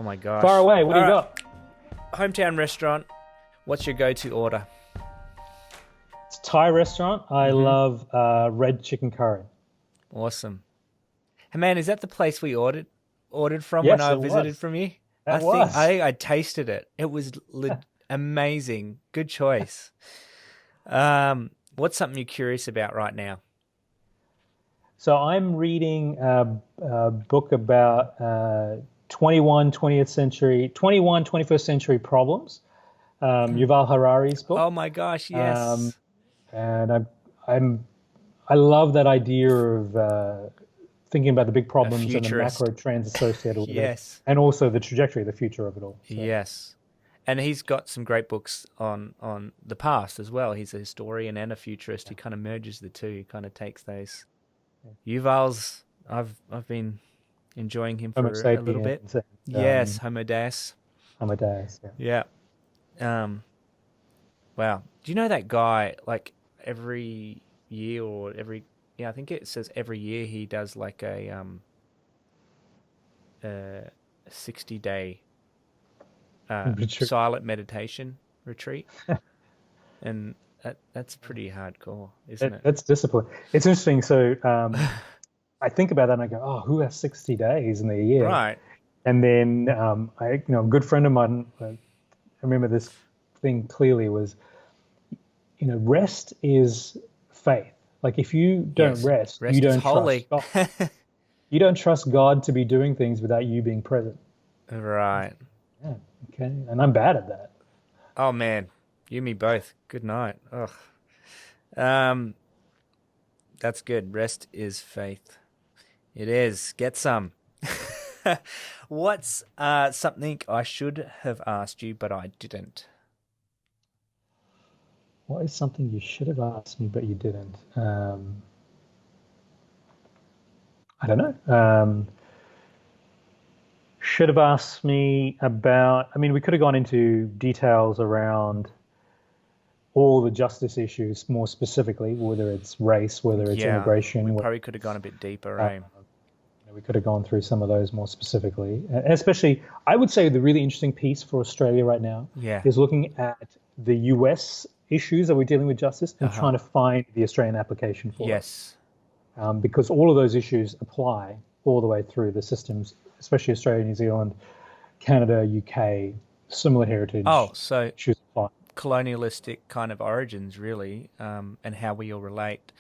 my gosh. Far away. What do you got? Hometown restaurant. What's your go-to order? It's a Thai restaurant. I love red chicken curry. Awesome. Hey man, is that the place we ordered from Yes, when I it visited was. from you? That was. I tasted it. It was amazing. Good choice. What's something you're curious about right now? So I'm reading a book about 21st century problems. Yuval Harari's book. Oh my gosh, yes. And I love that idea of thinking about the big A problems and the futurist. macro trends associated with it, Yes. and also the trajectory, the future of it all. So, Yes. And he's got some great books on the past as well. He's a historian and a futurist. He kind of merges the two. He kind of takes those. Yuval's, I've been enjoying him for Homo a little bit. sapiens. Yes, Homo Deus. Amadeus. Yeah. Yeah. Wow. Do you know that guy, like every year I think it says every year he does like a 60-day Retreat. silent meditation retreat. And that's pretty hardcore, isn't it? That's discipline. It's interesting. So I think about that and I go, oh, who has 60 days in the year? Right. And then a good friend of mine, I remember this thing clearly was, rest is faith. Like if you don't Yes. rest, Rest you is don't holy. trust God. You don't trust God to be doing things without you being present. Right. Yeah, okay. And I'm bad at that. Oh man, you and me both. Good night. Ugh. That's good. Rest is faith. It is. Get some. What's something I should have asked you, but I didn't? What is something you should have asked me, but you didn't? I don't know. Should have asked me about, we could have gone into details around all the justice issues more specifically, whether it's race, whether it's Yeah, we immigration. probably could have gone a bit deeper, Uh, eh? we could have gone through some of those more specifically. And especially, I would say the really interesting piece for Australia right now Yeah. is looking at the US issues that we're dealing with justice and trying to find the Australian application for it. Yes. Because all of those issues apply all the way through the systems, especially Australia, New Zealand, Canada, UK, similar heritage Oh, so issues apply. colonialistic kind of origins, really, and how we all relate.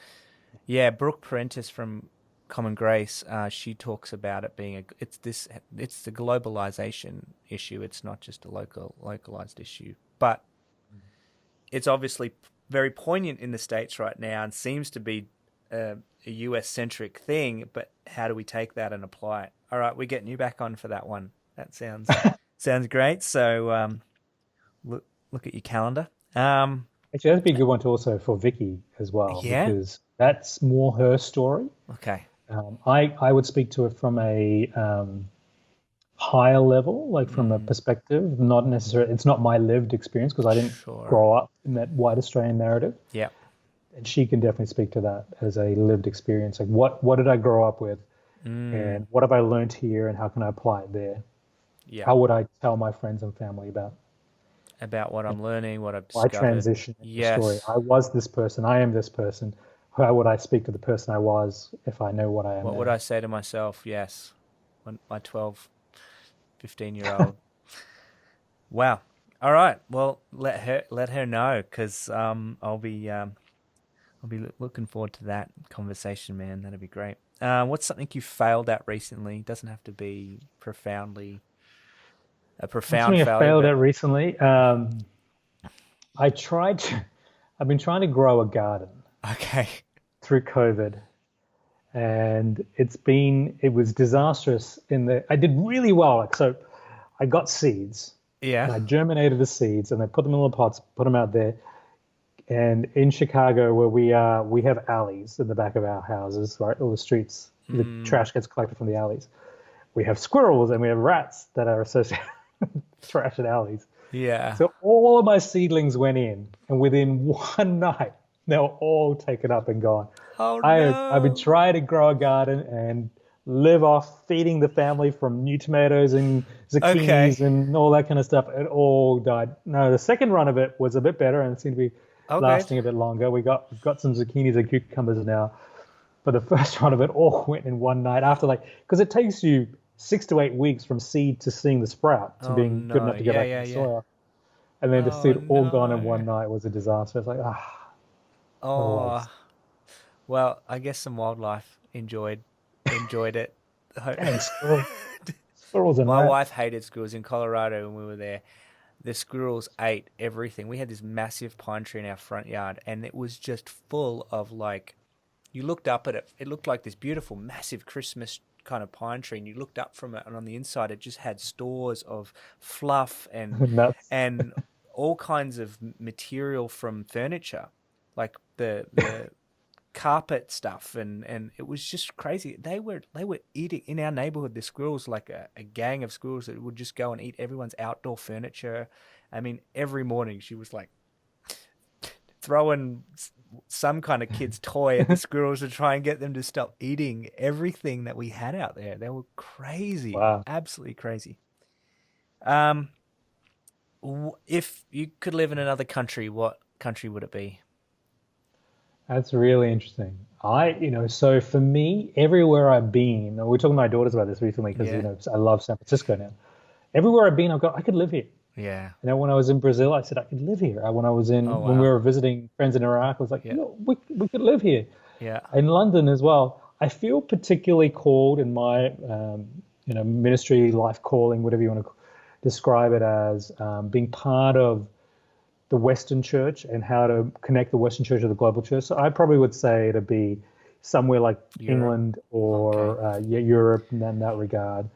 Yeah, Brooke Prentice from Common Grace, she talks about it being it's the globalization issue. It's not just a localized issue, but it's obviously very poignant in the States right now and seems to be a US centric thing. But how do we take that and apply it? All right, we're getting you back on for that one. That sounds great. So look at your calendar. Actually, that'd be a good one to also for Vicky as well, Yeah. because that's more her story. Okay. I would speak to it from a higher level, like from a perspective, not necessarily, it's not my lived experience because I didn't Sure. grow up in that white Australian narrative. Yeah. And she can definitely speak to that as a lived experience. Like what did I grow up with and what have I learned here and how can I apply it there? Yeah. How would I tell my friends and family about About what I'm learning, what I've my discovered. transition in the Yes. story? I was this person, I am this person. How would I speak to the person I was if I know what I am What now? would I say to myself? Yes. When my 12, 15-year-old. Wow. All right. Well, let her know because I'll be looking forward to that conversation, man. That'd be great. What's something you failed at recently? Doesn't have to be a profound Something I failure, failed but at recently. I've been trying to grow a garden okay. through COVID, and it was disastrous I did really well. Like, so I got seeds and I Yeah. germinated the seeds and I put them in little pots, put them out there. And in Chicago, where we are, we have alleys in the back of our houses, right? All the streets, the trash gets collected from the alleys. We have squirrels and we have rats that are associated with trash and alleys. Yeah. So all of my seedlings went in, and within one night, they were all taken up and gone. Oh I've been no. trying to grow a garden, and live off feeding the family from new tomatoes and Okay. zucchinis and all that kind of stuff. It all died. No, the second run of it was a bit better and seemed to be Oh, good. lasting a bit longer. We've got some zucchinis and cucumbers now, but the first run of it all went in one night after because it takes you 6 to 8 weeks from seed to seeing the sprout to Oh being good no. enough to go Yeah, back in yeah, the yeah. soil. And then to see Oh it all gone in no. one night was a disaster. It's like, what a Oh, waste. well, I guess some wildlife enjoyed it. Dang, squirrels and My wife rats. hated squirrels in Colorado when we were there. The squirrels ate everything. We had this massive pine tree in our front yard, and it was just full of like, you looked up at it, it looked like this beautiful, massive Christmas kind of pine tree, and you looked up from it, and on the inside, it just had stores of fluff Nuts. and all kinds of material from furniture, like the carpet stuff, and it was just crazy. They were eating in our neighborhood. The squirrels, like a gang of squirrels that would just go and eat everyone's outdoor furniture. I mean, every morning she was like throwing some kind of kid's toy at the squirrels to try and get them to stop eating everything that we had out there. They were crazy, Wow. absolutely crazy. Um, if you could live in another country, what country would it be? That's really interesting. So for me, everywhere I've been, we are talking to my daughters about this recently because, Yeah, I love San Francisco now. Everywhere I've been, I could live here. yeah. When I was in Brazil, I said I could live here. Oh When we wow. were visiting friends in Iraq, I was like, Yeah, we could live here. yeah. In London as well, I feel particularly called in my, ministry, life calling, whatever you want to describe it as, being part of the Western Church and how to connect the Western Church to the global church. So I probably would say to be somewhere like Europe. England Okay. or Europe in that regard.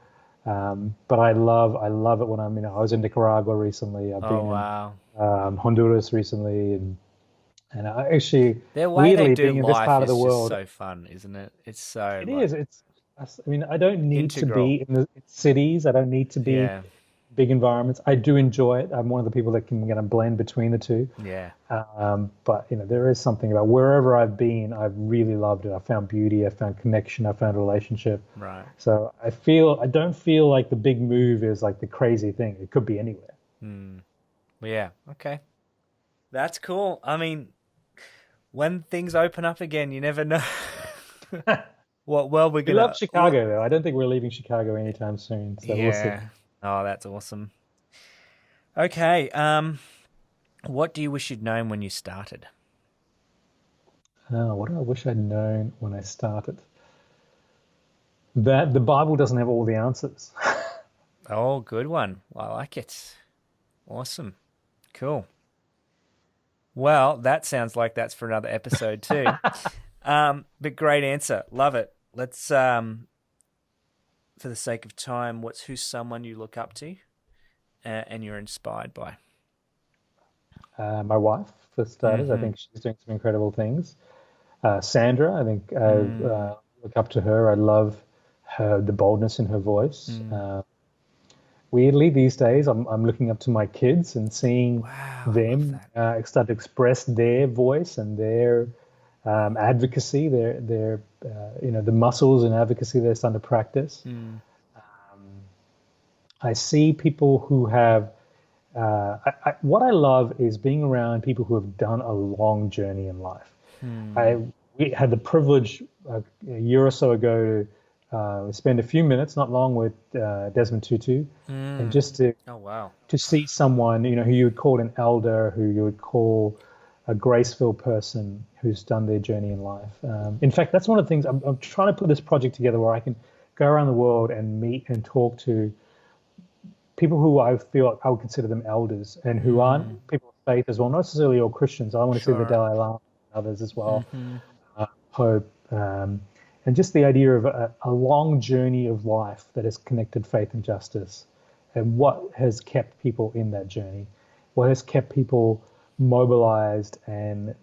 But I love it when I was in Nicaragua recently. I've Oh been in wow. Honduras recently, and I actually, Their way they weirdly, do being in this life part of the is just world, so fun, isn't it? It's so it like is. I don't need to integral. be in the cities. I don't need to be Yeah. big environments. I do enjoy it. I'm one of the people that can kind of blend between the two. Yeah. But there is something about wherever I've been, I've really loved it. I found beauty, I found connection, I found a relationship. Right. So I don't feel like the big move is like the crazy thing. It could be anywhere. Hmm. Well, yeah. Okay. That's cool. I mean, when things open up again, you never know what world we're We love gonna. Chicago though. I don't think we're leaving Chicago anytime soon. So we'll see. Yeah. Oh, that's awesome. Okay. What do you wish you'd known when you started? What do I wish I'd known when I started? That the Bible doesn't have all the answers. Oh, good one. I like it. Awesome. Cool. Well, that sounds like that's for another episode too. But great answer. Love it. Let's for the sake of time, who's someone you look up to and you're inspired by? My wife, for starters, I Mm-hmm. think she's doing some incredible things. Sandra, I think I Mm, look up to her. I love the boldness in her voice. mm. Weirdly, these days, I'm looking up to my kids and seeing Wow, I love them that. start to express their voice and their advocacy, the muscles and advocacy they're starting to practice. Mm, I see people who have. What I love is being around people who have done a long journey in life. hmm. I We had the privilege a year or so ago to spend a few minutes, not long, with Desmond Tutu, and Mm. just to Oh, wow. see someone who you would call an elder, who you would call a grace-filled person who's done their journey in life. In fact, that's one of the things I'm trying to put this project together where I can go around the world and meet and talk to people who I feel like I would consider them elders and who aren't Mm. people of faith as well, not necessarily all Christians. I want to see the Sure. Dalai Lama and others as well, Mm-hmm. Pope, and just the idea of a long journey of life that has connected faith and justice, and what has kept people in that journey, what has kept people mobilized and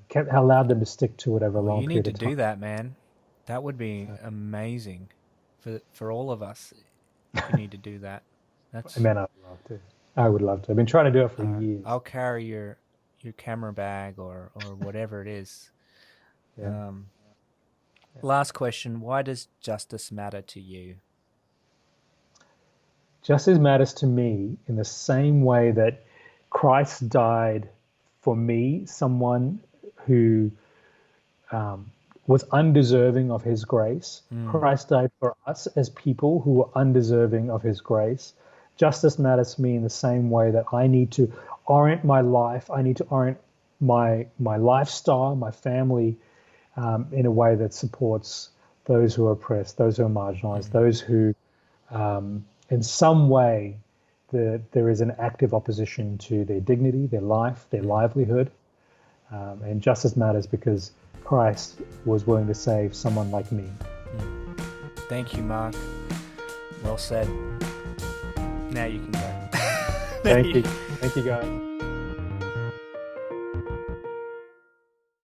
kept allowed them to stick to it over a Well, long you need period to of time. do that, man. That would be amazing for all of us. You need to do that. And That's man, I'd love to. I would love to. I've been trying to do it for years. I'll carry your camera bag or whatever it is. Yeah. Um, Last question. Why does justice matter to you? Justice matters to me in the same way that Christ died for me, someone who was undeserving of his grace. Mm, Christ died for us as people who were undeserving of his grace. Justice matters to me in the same way that I need to orient my life. I need to orient my lifestyle, my family, in a way that supports those who are oppressed, those who are marginalized, mm, those who, in some way, there is an active opposition to their dignity, their life, their mm, livelihood. And justice matters because Christ was willing to save someone like me. mm. Thank you, Mark. Well said. Now you can go. Thank you. Thank you, guys.